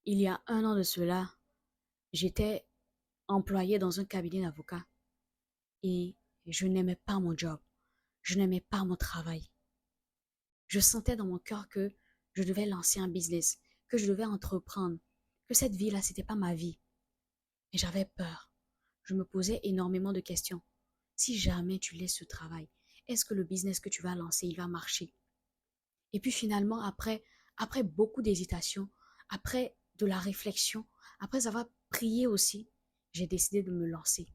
Il y a 1 an de cela, j'étais employée dans un cabinet d'avocats et je n'aimais pas mon job. Je n'aimais pas mon travail. Je sentais dans mon cœur que je devais lancer un business, que je devais entreprendre, que cette vie-là, c'était pas ma vie. Et j'avais peur. Je me posais énormément de questions. Si jamais tu laisses ce travail, est-ce que le business que tu vas lancer, il va marcher? Et puis finalement, après beaucoup d'hésitation, après de la réflexion, après avoir prié aussi, j'ai décidé de me lancer.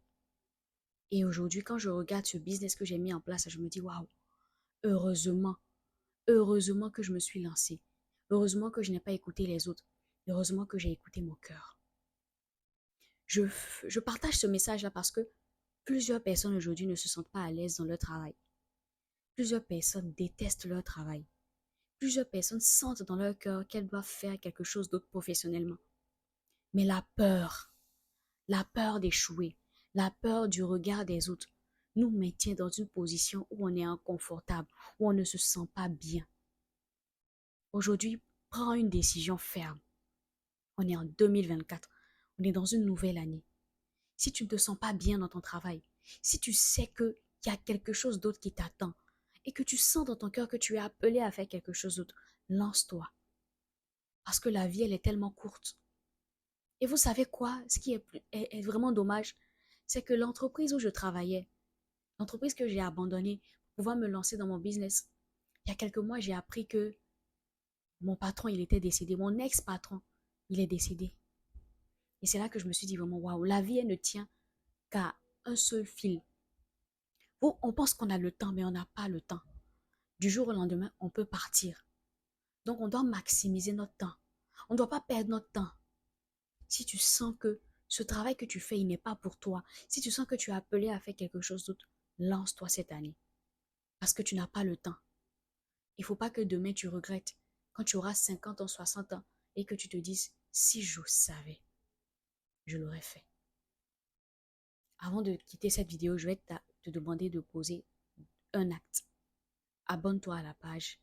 Et aujourd'hui, quand je regarde ce business que j'ai mis en place, je me dis, waouh, heureusement, heureusement que je me suis lancée. Heureusement que je n'ai pas écouté les autres. Heureusement que j'ai écouté mon cœur. Je, je partage ce message-là parce que plusieurs personnes aujourd'hui ne se sentent pas à l'aise dans leur travail. Plusieurs personnes détestent leur travail. Plusieurs personnes sentent dans leur cœur qu'elles doivent faire quelque chose d'autre professionnellement. Mais la peur d'échouer, la peur du regard des autres, nous maintient dans une position où on est inconfortable, où on ne se sent pas bien. Aujourd'hui, prends une décision ferme. On est en 2024, on est dans une nouvelle année. Si tu ne te sens pas bien dans ton travail, si tu sais qu'il y a quelque chose d'autre qui t'attend et que tu sens dans ton cœur que tu es appelé à faire quelque chose d'autre, lance-toi. Parce que la vie, elle est tellement courte. Et vous savez quoi? Ce qui est vraiment dommage, c'est que l'entreprise où je travaillais, l'entreprise que j'ai abandonnée pour pouvoir me lancer dans mon business, il y a quelques mois, j'ai appris que mon patron, il était décédé. Mon ex-patron, il est décédé. Et c'est là que je me suis dit vraiment, waouh, la vie, elle ne tient qu'à un seul fil. On pense qu'on a le temps, mais on n'a pas le temps. Du jour au lendemain, on peut partir. Donc, on doit maximiser notre temps. On ne doit pas perdre notre temps. Si tu sens que ce travail que tu fais, il n'est pas pour toi, si tu sens que tu es appelé à faire quelque chose d'autre, lance-toi cette année. Parce que tu n'as pas le temps. Il ne faut pas que demain tu regrettes quand tu auras 50 ans, 60 ans et que tu te dises, si je savais, je l'aurais fait. Avant de quitter cette vidéo, je vais te demander de poser un acte. Abonne-toi à la page